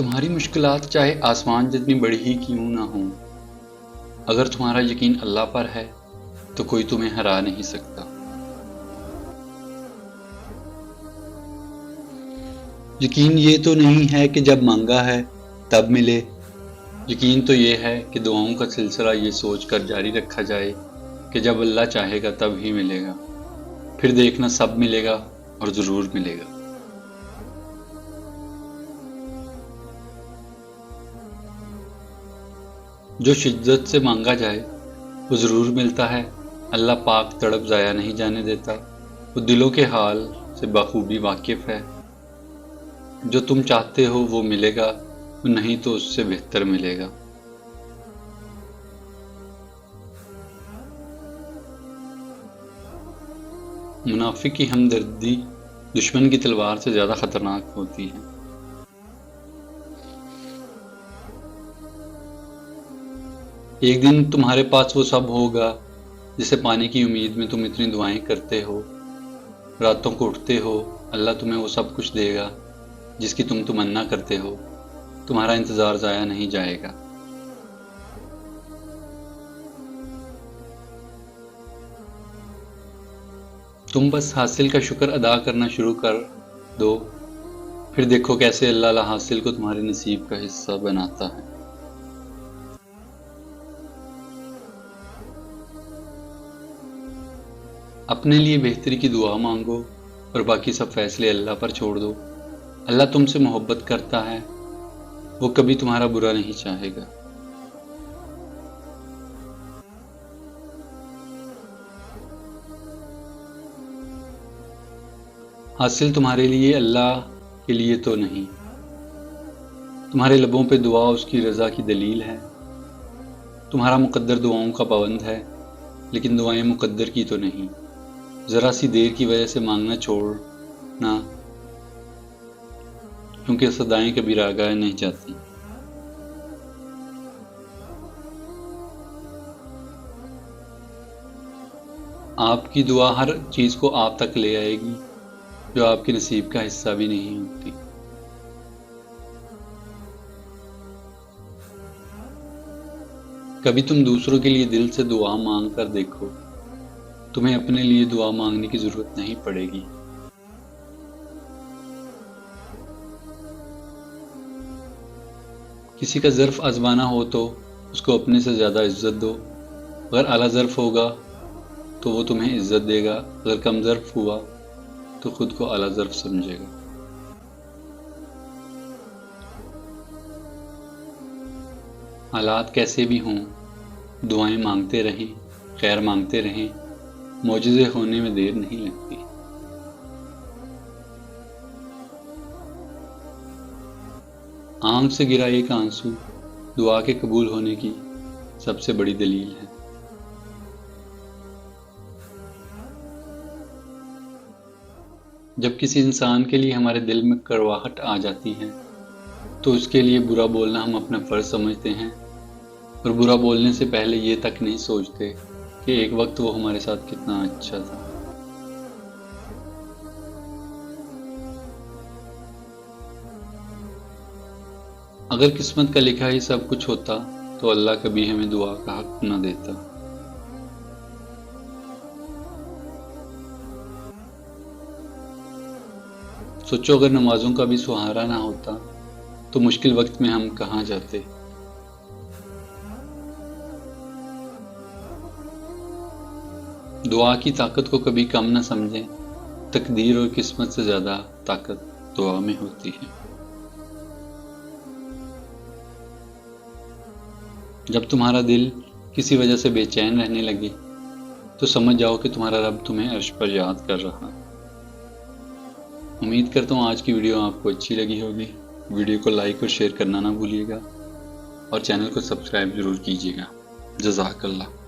تمہاری مشکلات چاہے آسمان جتنی بڑی ہی کیوں نہ ہوں، اگر تمہارا یقین اللہ پر ہے تو کوئی تمہیں ہرا نہیں سکتا۔ یقین یہ تو نہیں ہے کہ جب مانگا ہے تب ملے، یقین تو یہ ہے کہ دعاؤں کا سلسلہ یہ سوچ کر جاری رکھا جائے کہ جب اللہ چاہے گا تب ہی ملے گا، پھر دیکھنا سب ملے گا اور ضرور ملے گا۔ جو شدت سے مانگا جائے وہ ضرور ملتا ہے، اللہ پاک تڑپ ضائع نہیں جانے دیتا، وہ دلوں کے حال سے بخوبی واقف ہے۔ جو تم چاہتے ہو وہ ملے گا، وہ نہیں تو اس سے بہتر ملے گا۔ منافق کی ہمدردی دشمن کی تلوار سے زیادہ خطرناک ہوتی ہے۔ ایک دن تمہارے پاس وہ سب ہوگا جسے پانے کی امید میں تم اتنی دعائیں کرتے ہو، راتوں کو اٹھتے ہو، اللہ تمہیں وہ سب کچھ دے گا جس کی تم تمنا کرتے ہو، تمہارا انتظار ضائع نہیں جائے گا۔ تم بس حاصل کا شکر ادا کرنا شروع کر دو، پھر دیکھو کیسے اللہ لا حاصل کو تمہارے نصیب کا حصہ بناتا ہے۔ اپنے لیے بہتری کی دعا مانگو اور باقی سب فیصلے اللہ پر چھوڑ دو۔ اللہ تم سے محبت کرتا ہے، وہ کبھی تمہارا برا نہیں چاہے گا۔ حاصل تمہارے لیے اللہ کے لیے تو نہیں، تمہارے لبوں پہ دعا اس کی رضا کی دلیل ہے۔ تمہارا مقدر دعاؤں کا پابند ہے، لیکن دعائیں مقدر کی تو نہیں۔ ذرا سی دیر کی وجہ سے مانگنا چھوڑنا، کیونکہ صدائیں کبھی راگائے نہیں جاتی۔ آپ کی دعا ہر چیز کو آپ تک لے آئے گی جو آپ کے نصیب کا حصہ بھی نہیں ہوتی۔ کبھی تم دوسروں کے لیے دل سے دعا مانگ کر دیکھو، تمہیں اپنے لیے دعا مانگنے کی ضرورت نہیں پڑے گی۔ کسی کا ظرف آزمانا ہو تو اس کو اپنے سے زیادہ عزت دو، اگر اعلیٰ ظرف ہوگا تو وہ تمہیں عزت دے گا، اگر کم ظرف ہوا تو خود کو اعلیٰ ظرف سمجھے گا۔ حالات کیسے بھی ہوں، دعائیں مانگتے رہیں، خیر مانگتے رہیں، معجزے ہونے میں دیر نہیں لگتی۔ آنکھ سے گرا ایک آنسو دعا کے قبول ہونے کی سب سے بڑی دلیل ہے۔ جب کسی انسان کے لیے ہمارے دل میں کڑواہٹ آ جاتی ہے تو اس کے لیے برا بولنا ہم اپنا فرض سمجھتے ہیں، اور برا بولنے سے پہلے یہ تک نہیں سوچتے کہ ایک وقت وہ ہمارے ساتھ کتنا اچھا تھا۔ اگر قسمت کا لکھا ہی سب کچھ ہوتا تو اللہ کبھی ہمیں دعا کا حق نہ دیتا۔ سوچو اگر نمازوں کا بھی سہارا نہ ہوتا تو مشکل وقت میں ہم کہاں جاتے۔ دعا کی طاقت کو کبھی کم نہ سمجھیں، تقدیر اور قسمت سے زیادہ طاقت دعا میں ہوتی ہے۔ جب تمہارا دل کسی وجہ سے بے چین رہنے لگے تو سمجھ جاؤ کہ تمہارا رب تمہیں عرش پر یاد کر رہا۔ امید کرتا ہوں آج کی ویڈیو آپ کو اچھی لگی ہوگی۔ ویڈیو کو لائک اور شیئر کرنا نہ بھولیے گا، اور چینل کو سبسکرائب ضرور کیجیے گا۔ جزاک اللہ۔